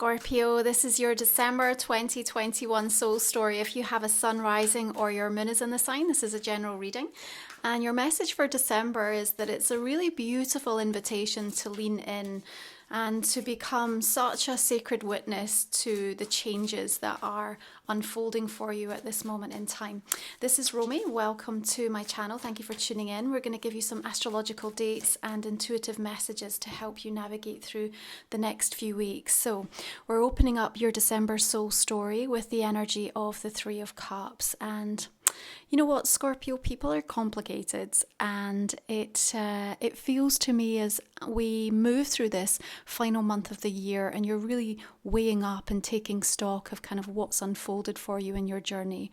Scorpio. This is your December 2021 soul story. If you have a sun rising or your moon is in the sign, this is a general reading. And your message for December is that it's a really beautiful invitation to lean in and to become such a sacred witness to the changes that are unfolding for you at this moment in time. This is Romy. Welcome to my channel. Thank you for tuning in. We're going to give you some astrological dates and intuitive messages to help you navigate through the next few weeks. So we're opening up your December soul story with the energy of the Three of Cups. And you know what, Scorpio, people are complicated, and it feels to me as we move through this final month of the year and you're really weighing up and taking stock of kind of what's unfolded for you in your journey.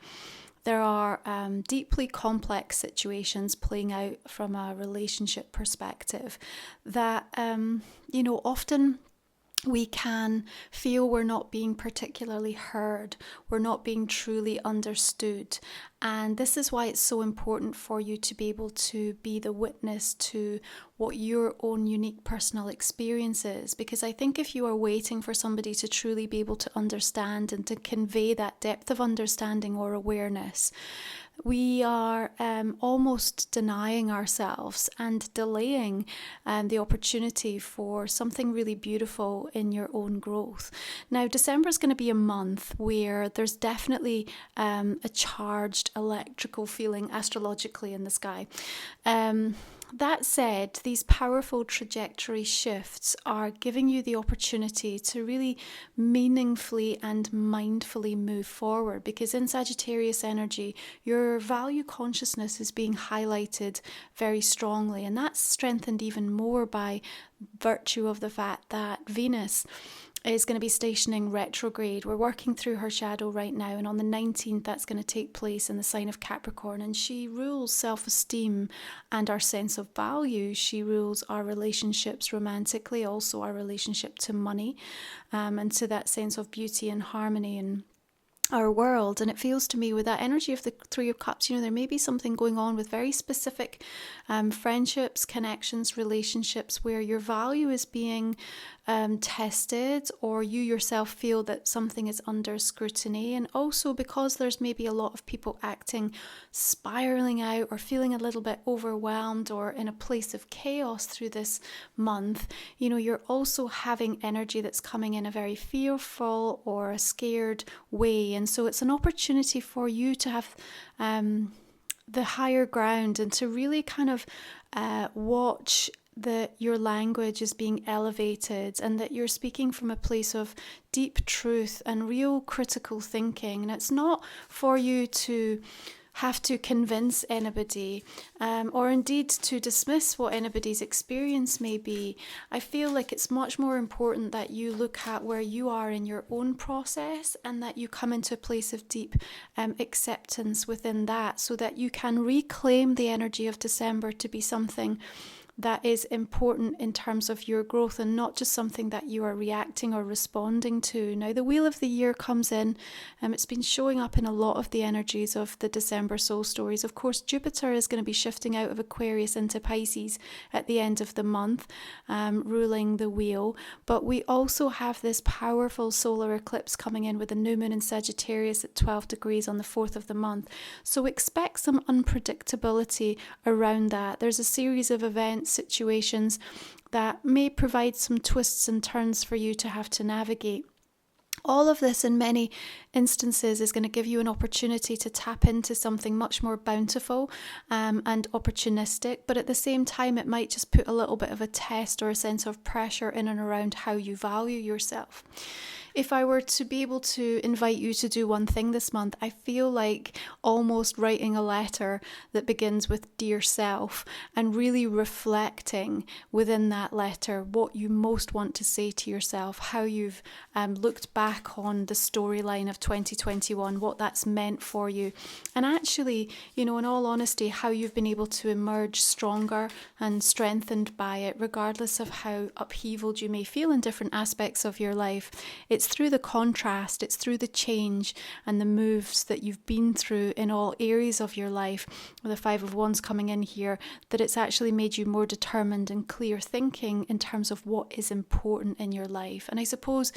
There are deeply complex situations playing out from a relationship perspective that, often we can feel we're not being particularly heard, we're not being truly understood. And this is why it's so important for you to be able to be the witness to what your own unique personal experience is. Because I think if you are waiting for somebody to truly be able to understand and to convey that depth of understanding or awareness, we are almost denying ourselves and delaying the opportunity for something really beautiful in your own growth. Now, December is going to be a month where there's definitely a charged electrical feeling astrologically in the sky. That said, these powerful trajectory shifts are giving you the opportunity to really meaningfully and mindfully move forward, because in Sagittarius energy, your value consciousness is being highlighted very strongly, and that's strengthened even more by virtue of the fact that Venus is going to be stationing retrograde. We're working through her shadow right now, and on the 19th that's going to take place in the sign of Capricorn, and she rules self-esteem and our sense of value. She rules our relationships romantically, also our relationship to money, and to that sense of beauty and harmony in our world. And it feels to me with that energy of the Three of Cups, there may be something going on with very specific friendships, connections, relationships where your value is being tested, or you yourself feel that something is under scrutiny. And also because there's maybe a lot of people acting, spiraling out, or feeling a little bit overwhelmed or in a place of chaos through this month, you're also having energy that's coming in a very fearful or a scared way. And so it's an opportunity for you to have the higher ground and to really kind of watch that your language is being elevated and that you're speaking from a place of deep truth and real critical thinking. And it's not for you to have to convince anybody or indeed to dismiss what anybody's experience may be. I feel like it's much more important that you look at where you are in your own process and that you come into a place of deep acceptance within that, so that you can reclaim the energy of December to be something that is important in terms of your growth and not just something that you are reacting or responding to. Now, the Wheel of the Year comes in, it's been showing up in a lot of the energies of the December soul stories. Of course, Jupiter is going to be shifting out of Aquarius into Pisces at the end of the month, ruling the wheel. But we also have this powerful solar eclipse coming in with the new moon in Sagittarius at 12 degrees on the 4th of the month. So expect some unpredictability around that. There's a series of events, situations that may provide some twists and turns for you to have to navigate. All of this in many instances is going to give you an opportunity to tap into something much more bountiful and opportunistic, but at the same time it might just put a little bit of a test or a sense of pressure in and around how you value yourself. If I were to be able to invite you to do one thing this month, I feel like almost writing a letter that begins with Dear Self and really reflecting within that letter what you most want to say to yourself, how you've looked back on the storyline of 2021, what that's meant for you, and actually, in all honesty, how you've been able to emerge stronger and strengthened by it, regardless of how upheavaled you may feel in different aspects of your life. It's it's through the contrast, it's through the change and the moves that you've been through in all areas of your life, with the Five of Wands coming in here, that it's actually made you more determined and clear thinking in terms of what is important in your life. And I suppose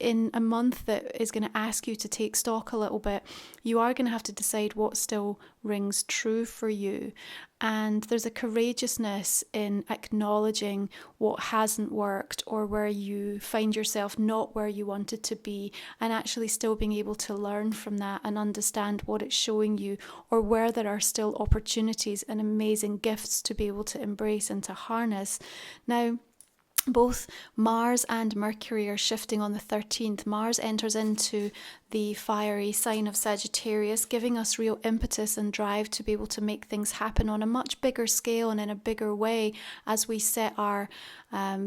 in a month that is going to ask you to take stock a little bit, you are going to have to decide what still rings true for you. And there's a courageousness in acknowledging what hasn't worked, or where you find yourself not where you wanted to be, and actually still being able to learn from that and understand what it's showing you, or where there are still opportunities and amazing gifts to be able to embrace and to harness. Now, both Mars and Mercury are shifting on the 13th. Mars enters into the fiery sign of Sagittarius, giving us real impetus and drive to be able to make things happen on a much bigger scale and in a bigger way, as we set our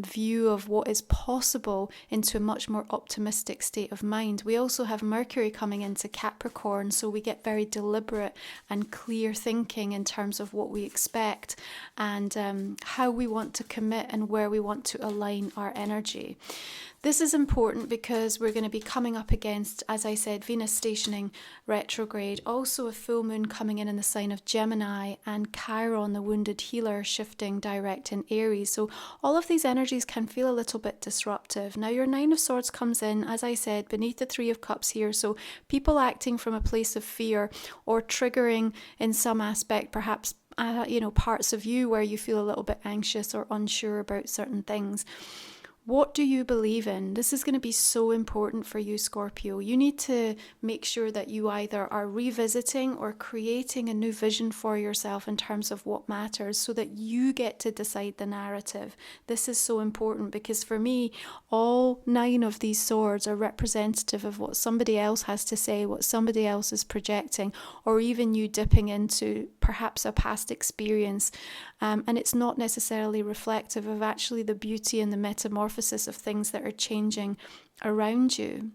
view of what is possible into a much more optimistic state of mind. We also have Mercury coming into Capricorn, so we get very deliberate and clear thinking in terms of what we expect and how we want to commit and where we want to align our energy. This is important because we're going to be coming up against, as I said, Venus stationing retrograde, also a full moon coming in the sign of Gemini, and Chiron, the wounded healer, shifting direct in Aries. So all of these energies can feel a little bit disruptive. Now, your Nine of Swords comes in, as I said, beneath the Three of Cups here. So people acting from a place of fear, or triggering in some aspect, perhaps parts of you where you feel a little bit anxious or unsure about certain things. What do you believe in? This is going to be so important for you, Scorpio. You need to make sure that you either are revisiting or creating a new vision for yourself in terms of what matters, so that you get to decide the narrative. This is so important because for me, all 9 of these swords are representative of what somebody else has to say, what somebody else is projecting, or even you dipping into perhaps a past experience. And it's not necessarily reflective of actually the beauty and the metamorphosis of things that are changing around you.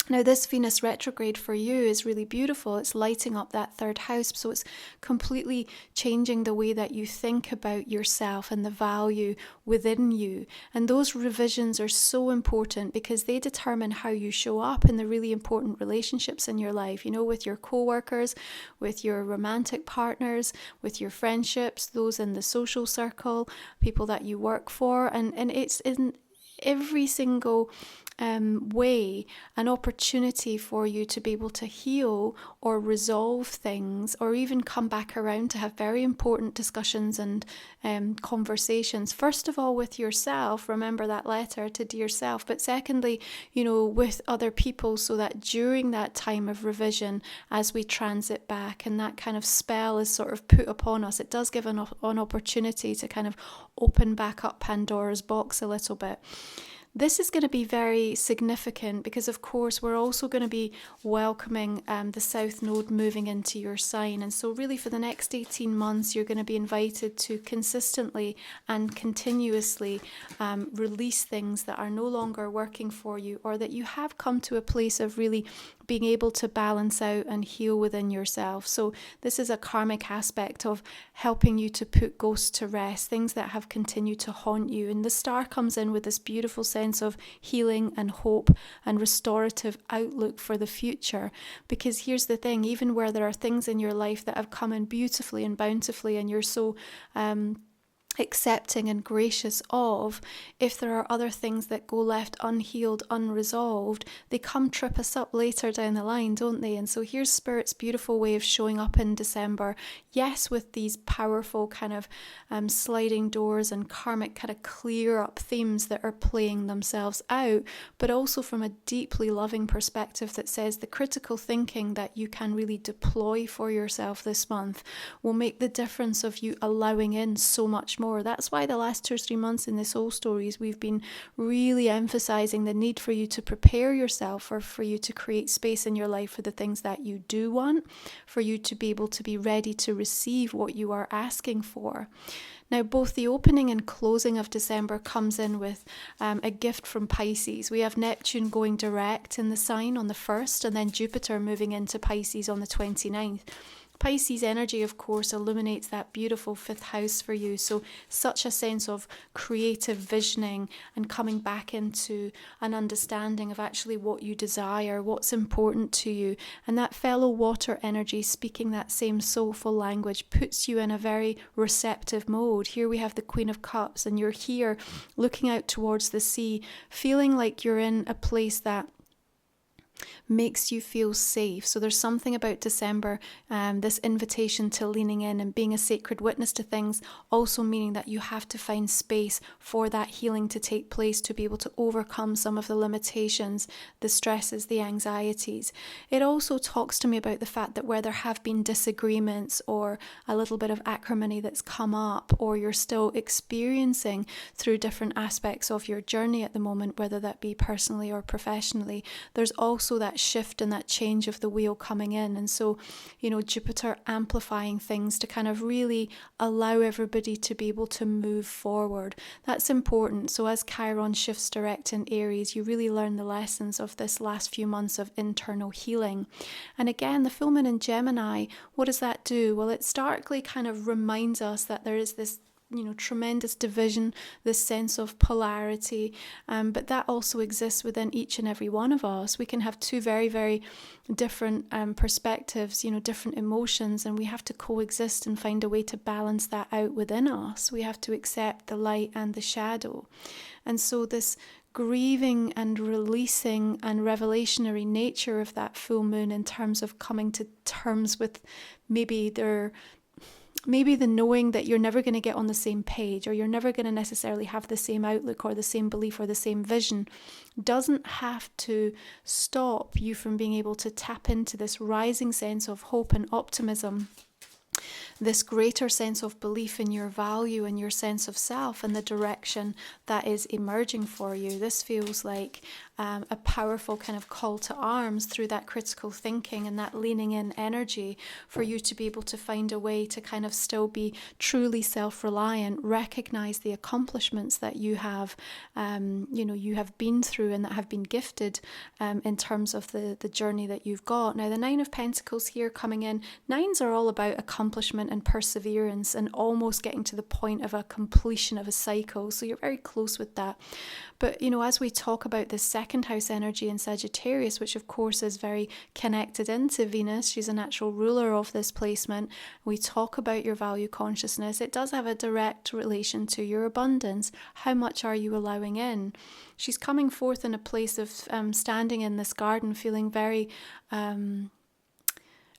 Now, this Venus retrograde for you is really beautiful. It's lighting up that 3rd house, so it's completely changing the way that you think about yourself and the value within you. And those revisions are so important because they determine how you show up in the really important relationships in your life, with your co-workers, with your romantic partners, with your friendships, those in the social circle, people that you work for. And it's in every single way an opportunity for you to be able to heal or resolve things, or even come back around to have very important discussions and conversations. First of all, with yourself, remember that letter to dear self, but secondly, with other people, so that during that time of revision, as we transit back and that kind of spell is sort of put upon us, it does give an opportunity to kind of open back up Pandora's box a little bit. This is going to be very significant because, of course, we're also going to be welcoming the South Node moving into your sign. And so really for the next 18 months, you're going to be invited to consistently and continuously release things that are no longer working for you, or that you have come to a place of really being able to balance out and heal within yourself. So this is a karmic aspect of helping you to put ghosts to rest, things that have continued to haunt you. And the star comes in with this beautiful sense of healing and hope and restorative outlook for the future. Because here's the thing, even where there are things in your life that have come in beautifully and bountifully, and you're so accepting and gracious of, if there are other things that go left unhealed, unresolved, they come trip us up later down the line, don't they? And so here's Spirit's beautiful way of showing up in December. Yes, with these powerful kind of sliding doors and karmic kind of clear up themes that are playing themselves out, but also from a deeply loving perspective that says the critical thinking that you can really deploy for yourself this month will make the difference of you allowing in so much more. That's why the last 2 or 3 months in the soul stories, we've been really emphasizing the need for you to prepare yourself, or for you to create space in your life for the things that you do want, for you to be able to be ready to receive what you are asking for. Now, both the opening and closing of December comes in with a gift from Pisces. We have Neptune going direct in the sign on the 1st, and then Jupiter moving into Pisces on the 29th. Pisces energy, of course, illuminates that beautiful 5th house for you. So such a sense of creative visioning and coming back into an understanding of actually what you desire, what's important to you. And that fellow water energy, speaking that same soulful language, puts you in a very receptive mode. Here we have the Queen of Cups, and you're here looking out towards the sea, feeling like you're in a place that makes you feel safe. So there's something about December, this invitation to leaning in and being a sacred witness to things, also meaning that you have to find space for that healing to take place, to be able to overcome some of the limitations, the stresses, the anxieties. It also talks to me about the fact that where there have been disagreements or a little bit of acrimony that's come up, or you're still experiencing through different aspects of your journey at the moment, whether that be personally or professionally, there's also that shift and that change of the wheel coming in. And so, Jupiter amplifying things to kind of really allow everybody to be able to move forward. That's important. So as Chiron shifts direct in Aries, you really learn the lessons of this last few months of internal healing. And again, the full moon in Gemini, what does that do? Well, it starkly kind of reminds us that there is this tremendous division, this sense of polarity, but that also exists within each and every one of us. We can have two very, very different perspectives, different emotions, and we have to coexist and find a way to balance that out within us. We have to accept the light and the shadow. And so this grieving and releasing and revelationary nature of that full moon, in terms of coming to terms with maybe the knowing that you're never going to get on the same page, or you're never going to necessarily have the same outlook or the same belief or the same vision, doesn't have to stop you from being able to tap into this rising sense of hope and optimism, this greater sense of belief in your value and your sense of self and the direction that is emerging for you. This feels like a powerful kind of call to arms through that critical thinking and that leaning in energy for you to be able to find a way to kind of still be truly self-reliant, recognize the accomplishments that you have, you have been through and that have been gifted in terms of the journey that you've got. Now, the Nine of Pentacles here coming in, nines are all about accomplishment and perseverance and almost getting to the point of a completion of a cycle. So you're very close with that. But, as we talk about this second house energy in Sagittarius, which of course is very connected into Venus, she's a natural ruler of this placement. We talk about your value consciousness. It does have a direct relation to your abundance. How much are you allowing in? She's coming forth in a place of standing in this garden, feeling very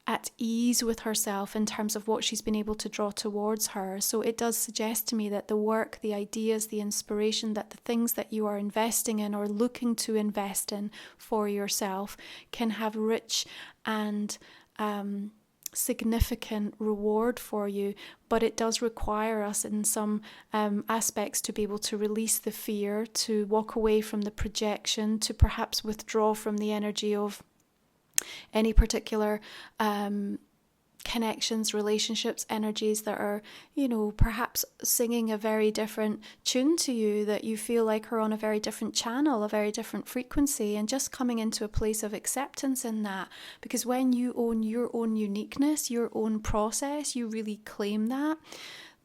at ease with herself in terms of what she's been able to draw towards her. So it does suggest to me that the work, the ideas, the inspiration, that the things that you are investing in or looking to invest in for yourself can have rich and significant reward for you. But it does require us in some aspects to be able to release the fear, to walk away from the projection, to perhaps withdraw from the energy of any particular connections, relationships, energies that are, perhaps singing a very different tune to you, that you feel like are on a very different channel, a very different frequency, and just coming into a place of acceptance in that. Because when you own your own uniqueness, your own process, you really claim that.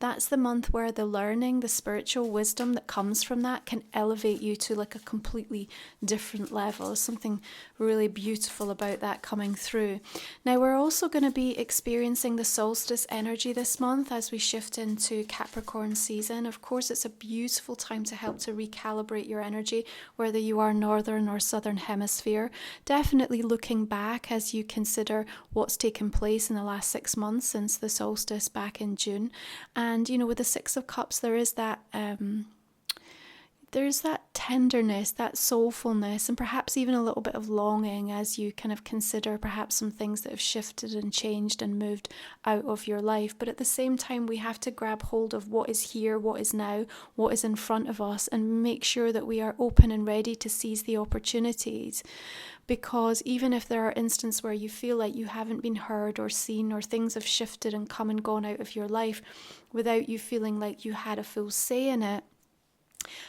That's the month where the learning, the spiritual wisdom that comes from that can elevate you to like a completely different level. There's something really beautiful about that coming through. Now, we're also going to be experiencing the solstice energy this month as we shift into Capricorn season. Of course, it's a beautiful time to help to recalibrate your energy, whether you are northern or southern hemisphere. Definitely looking back as you consider what's taken place in the last 6 months since the solstice back in June. And, with the Six of Cups, there's that tenderness, that soulfulness, and perhaps even a little bit of longing as you kind of consider perhaps some things that have shifted and changed and moved out of your life. But at the same time, we have to grab hold of what is here, what is now, what is in front of us, and make sure that we are open and ready to seize the opportunities. Because even if there are instances where you feel like you haven't been heard or seen, or things have shifted and come and gone out of your life without you feeling like you had a full say in it,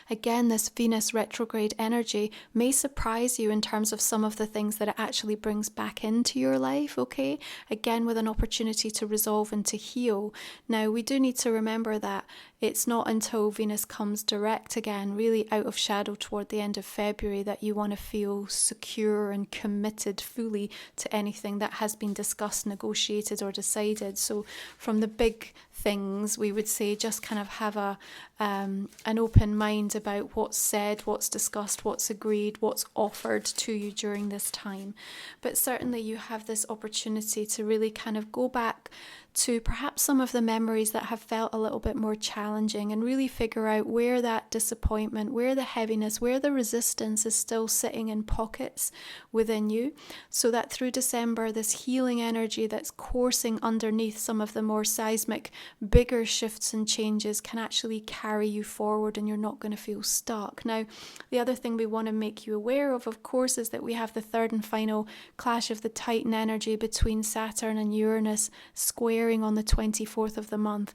Again, this Venus retrograde energy may surprise you in terms of some of the things that it actually brings back into your life, okay? Again, with an opportunity to resolve and to heal. Now, we do need to remember that it's not until Venus comes direct again, really out of shadow toward the end of February, that you want to feel secure and committed fully to anything that has been discussed, negotiated, or decided. So from the big things, we would say just kind of have an open mind about what's said, what's discussed, what's agreed, what's offered to you during this time. But certainly you have this opportunity to really kind of go back to perhaps some of the memories that have felt a little bit more challenging and really figure out where that disappointment, where the heaviness, where the resistance is still sitting in pockets within you, so that through December, this healing energy that's coursing underneath some of the more seismic, bigger shifts and changes can actually carry you forward and you're not going to feel stuck. Now, the other thing we want to make you aware of course, is that we have the third and final clash of the Titan energy between Saturn and Uranus squaring on the 24th of the month.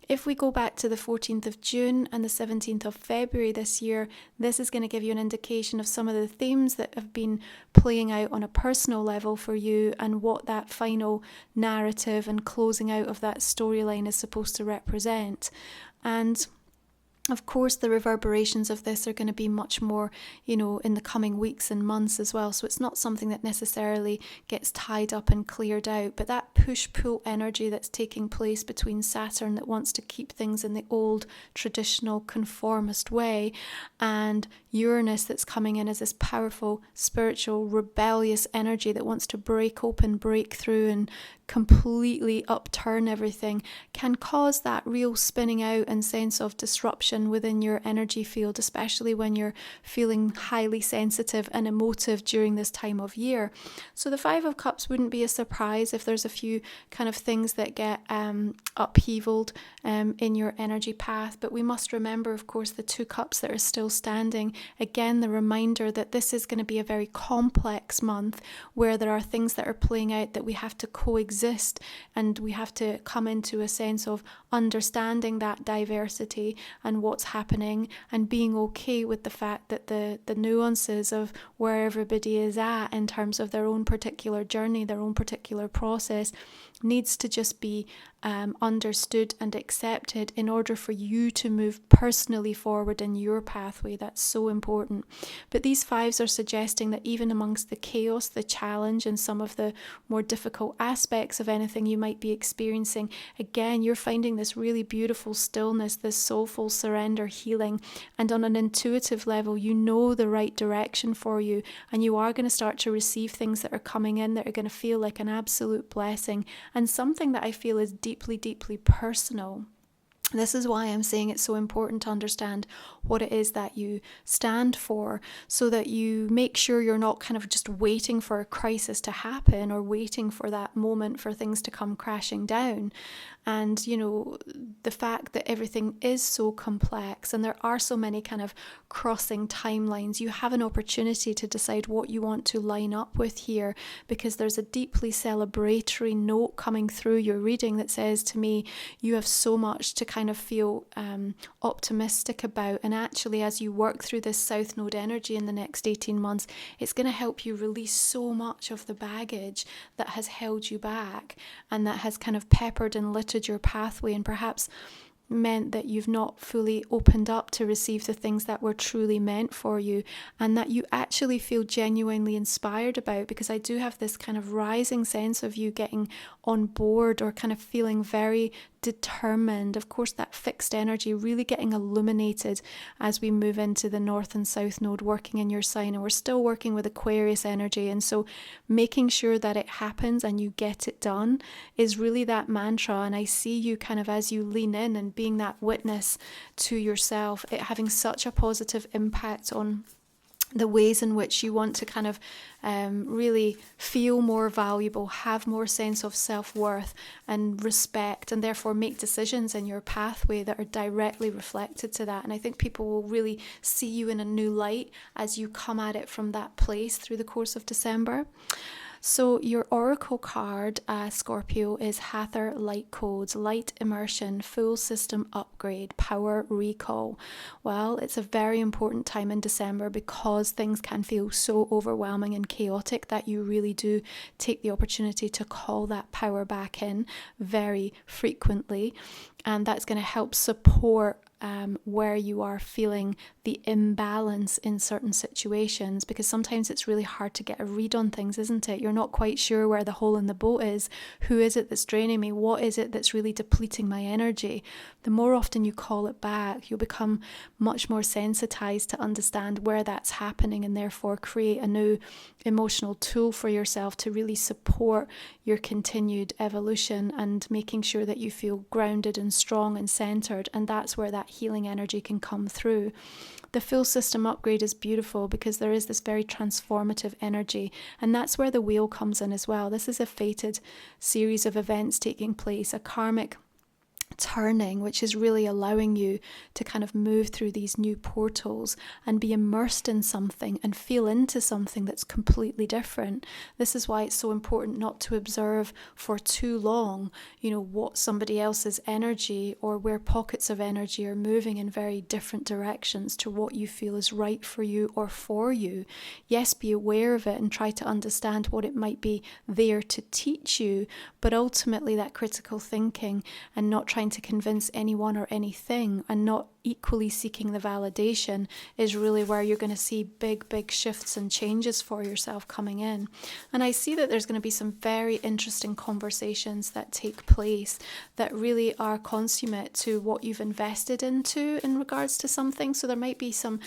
If we go back to the 14th of June and the 17th of February this year, this is going to give you an indication of some of the themes that have been playing out on a personal level for you and what that final narrative and closing out of that storyline is supposed to represent. And of course, the reverberations of this are going to be much more, in the coming weeks and months as well. So it's not something that necessarily gets tied up and cleared out. But that push-pull energy that's taking place between Saturn, that wants to keep things in the old, traditional, conformist way, and Uranus that's coming in as this powerful, spiritual, rebellious energy that wants to break open, break through, and completely upturn everything, can cause that real spinning out and sense of disruption within your energy field, especially when you're feeling highly sensitive and emotive during this time of year. So the Five of Cups wouldn't be a surprise if there's a few kind of things that get upheavaled in your energy path. But we must remember, of course, the two cups that are still standing. Again, the reminder that this is going to be a very complex month where there are things that are playing out that we have to coexist, and we have to come into a sense of understanding that diversity and what's happening, and being okay with the fact that the nuances of where everybody is at in terms of their own particular journey, their own particular process, needs to just be understood and accepted in order for you to move personally forward in your pathway. That's so important. But these fives are suggesting that even amongst the chaos, the challenge, and some of the more difficult aspects of anything you might be experiencing, again, you're finding this really beautiful stillness, this soulful surrender, healing, and on an intuitive level, you know the right direction for you, and you are going to start to receive things that are coming in that are going to feel like an absolute blessing, and something that I feel is deeply, deeply personal. This is why I'm saying it's so important to understand what it is that you stand for, so that you make sure you're not kind of just waiting for a crisis to happen or waiting for that moment for things to come crashing down. And, the fact that everything is so complex and there are so many kind of crossing timelines, you have an opportunity to decide what you want to line up with here, because there's a deeply celebratory note coming through your reading that says to me, you have so much to kind of feel optimistic about. And actually, as you work through this South Node energy in the next 18 months, it's going to help you release so much of the baggage that has held you back and that has kind of peppered and littered your pathway, and perhaps meant that you've not fully opened up to receive the things that were truly meant for you, and that you actually feel genuinely inspired about, because I do have this kind of rising sense of you getting on board or kind of feeling very determined. Of course, that fixed energy really getting illuminated as we move into the North and South Node working in your sign, and we're still working with Aquarius energy, and so making sure that it happens and you get it done is really that mantra. And I see you kind of, as you lean in and being that witness to yourself, it having such a positive impact on the ways in which you want to kind of really feel more valuable, have more sense of self-worth and respect, and therefore make decisions in your pathway that are directly reflected to that. And I think people will really see you in a new light as you come at it from that place through the course of December. So your oracle card, Scorpio, is Hather Light Codes, Light Immersion, Full System Upgrade, Power Recall. Well, it's a very important time in December because things can feel so overwhelming and chaotic that you really do take the opportunity to call that power back in very frequently. And that's going to help support where you are feeling the imbalance in certain situations, because sometimes it's really hard to get a read on things, isn't it? You're not quite sure where the hole in the boat is. Who is it that's draining me? What is it that's really depleting my energy? The more often you call it back, you'll become much more sensitized to understand where that's happening, and therefore create a new emotional tool for yourself to really support your continued evolution and making sure that you feel grounded and strong and centered. And that's where that healing energy can come through. The full system upgrade is beautiful because there is this very transformative energy, and that's where the wheel comes in as well. This is a fated series of events taking place, a karmic turning, which is really allowing you to kind of move through these new portals and be immersed in something and feel into something that's completely different. This is why it's so important not to observe for too long, what somebody else's energy or where pockets of energy are moving in very different directions to what you feel is right for you or for you. Yes, be aware of it and try to understand what it might be there to teach you, but ultimately that critical thinking and not trying to convince anyone or anything and not equally seeking the validation is really where you're going to see big shifts and changes for yourself coming in. And I see that there's going to be some very interesting conversations that take place that really are consummate to what you've invested into in regards to something. So there might be some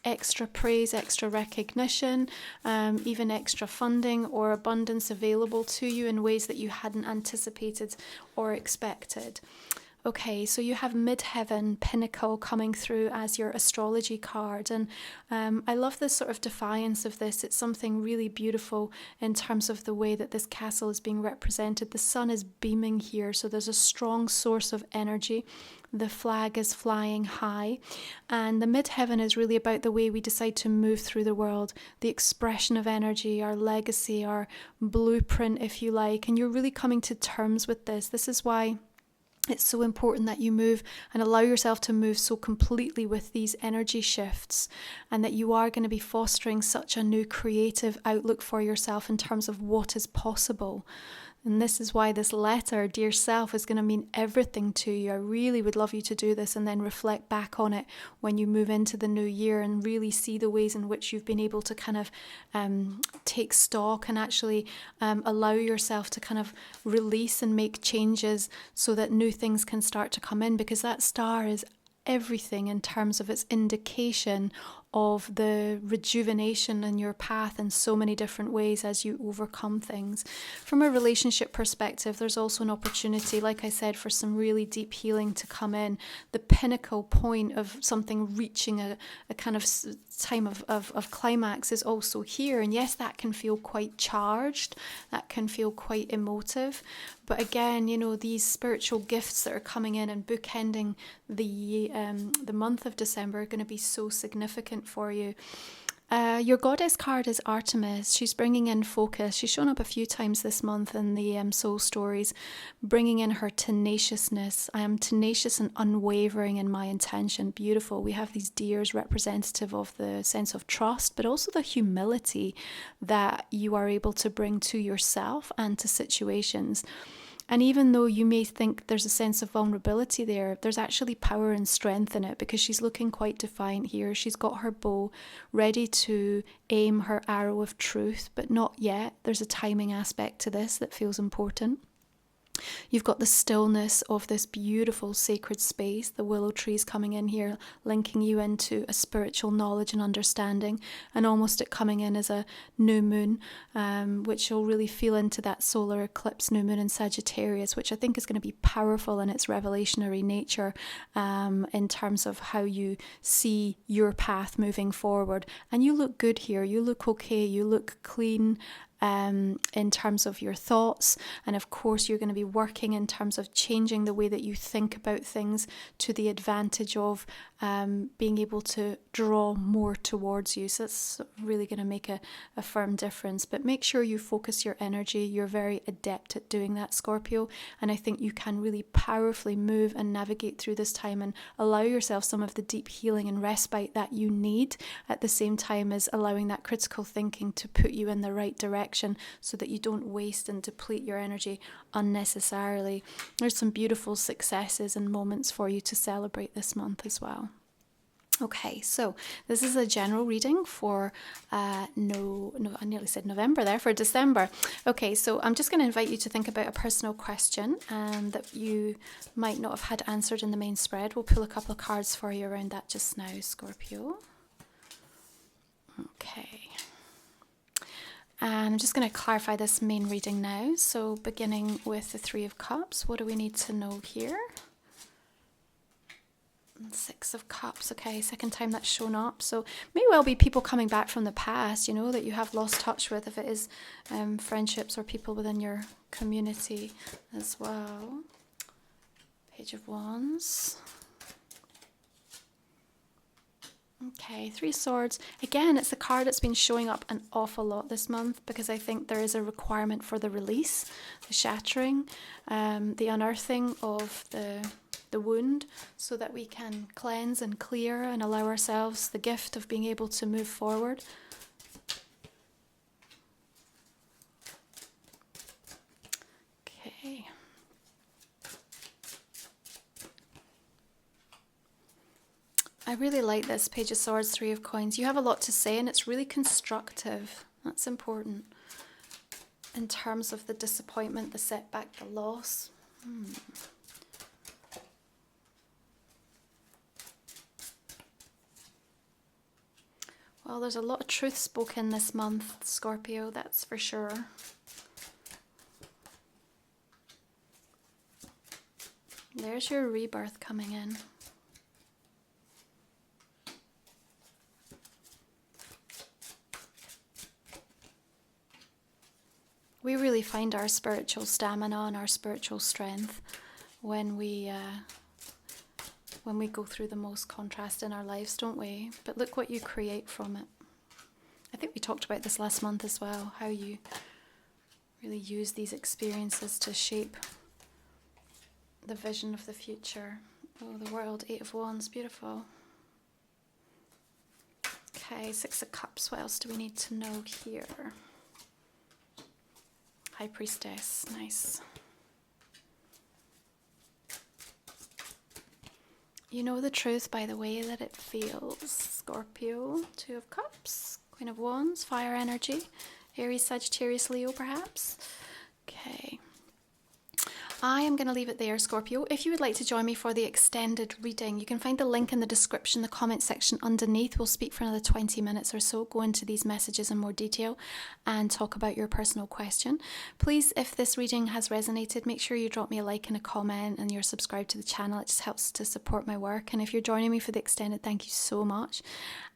extra praise, extra recognition, even extra funding or abundance available to you in ways that you hadn't anticipated or expected. Okay, so you have Midheaven Pinnacle coming through as your astrology card, and I love this sort of defiance of this. It's something really beautiful in terms of the way that this castle is being represented. The sun is beaming here, so there's a strong source of energy. The flag is flying high, and the midheaven is really about the way we decide to move through the world, the expression of energy, our legacy, our blueprint, if you like, and you're really coming to terms with this. This is why it's so important that you move and allow yourself to move so completely with these energy shifts, and that you are going to be fostering such a new creative outlook for yourself in terms of what is possible. And this is why this letter, Dear Self, is going to mean everything to you. I really would love you to do this and then reflect back on it when you move into the new year and really see the ways in which you've been able to kind of take stock and actually allow yourself to kind of release and make changes so that new things can start to come in, because that star is everything in terms of its indication of the rejuvenation in your path in so many different ways as you overcome things. From a relationship perspective, there's also an opportunity, like I said, for some really deep healing to come in. The pinnacle point of something reaching a kind of time of climax is also here. And yes, that can feel quite charged, that can feel quite emotive. But again, these spiritual gifts that are coming in and bookending the month of December are going to be so significant for you. Your goddess card is Artemis. She's bringing in focus. She's shown up a few times this month in the soul stories, bringing in her tenaciousness. I am tenacious and unwavering in my intention. Beautiful. We have these deers representative of the sense of trust, but also the humility that you are able to bring to yourself and to situations. And even though you may think there's a sense of vulnerability there, there's actually power and strength in it, because she's looking quite defiant here. She's got her bow ready to aim her arrow of truth, but not yet. There's a timing aspect to this that feels important. You've got the stillness of this beautiful sacred space, the willow trees coming in here, linking you into a spiritual knowledge and understanding, and almost it coming in as a new moon, which you'll really feel into that solar eclipse new moon in Sagittarius, which I think is going to be powerful in its revelationary nature in terms of how you see your path moving forward. And you look good here, you look okay, you look clean, in terms of your thoughts. And of course, you're going to be working in terms of changing the way that you think about things to the advantage of being able to draw more towards you. So that's really going to make a firm difference. But make sure you focus your energy. You're very adept at doing that, Scorpio. And I think you can really powerfully move and navigate through this time and allow yourself some of the deep healing and respite that you need, at the same time as allowing that critical thinking to put you in the right direction so that you don't waste and deplete your energy unnecessarily. There's some beautiful successes and moments for you to celebrate this month as well. Okay, so this is a general reading for I nearly said November there, for December. Okay, so I'm just going to invite you to think about a personal question that you might not have had answered in the main spread. We'll pull a couple of cards for you around that just now, Scorpio. Okay. And I'm just going to clarify this main reading now. So beginning with the Three of Cups, what do we need to know here? Six of Cups, okay, second time that's shown up. So may well be people coming back from the past, that you have lost touch with, if it is friendships or people within your community as well. Page of Wands. Okay, Three Swords. Again, it's a card that's been showing up an awful lot this month because I think there is a requirement for the release, the shattering, the unearthing of the wound, so that we can cleanse and clear and allow ourselves the gift of being able to move forward. Okay. I really like this Page of Swords, Three of Coins. You have a lot to say and it's really constructive. That's important. In terms of the disappointment, the setback, the loss. Well, there's a lot of truth spoken this month, Scorpio, that's for sure. There's your rebirth coming in. We really find our spiritual stamina and our spiritual strength when we go through the most contrast in our lives, don't we? But look what you create from it. I think we talked about this last month as well, how you really use these experiences to shape the vision of the future. Oh, the world, Eight of Wands, beautiful. Okay, Six of Cups, what else do we need to know here? High Priestess, nice. You know the truth by the way that it feels, Scorpio. Two of Cups, Queen of Wands, fire energy. Aries, Sagittarius, Leo perhaps. Okay. I am going to leave it there, Scorpio. If you would like to join me for the extended reading, you can find the link in the description, the comment section underneath. We'll speak for another 20 minutes or so, go into these messages in more detail and talk about your personal question. Please, if this reading has resonated, make sure you drop me a like and a comment and you're subscribed to the channel. It just helps to support my work. And if you're joining me for the extended, thank you so much.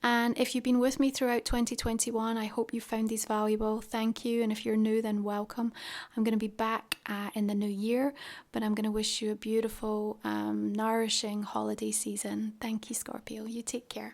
And if you've been with me throughout 2021, I hope you found these valuable. Thank you. And if you're new, then welcome. I'm going to be back in the new year, but I'm going to wish you a beautiful, nourishing holiday season. Thank you, Scorpio. You take care.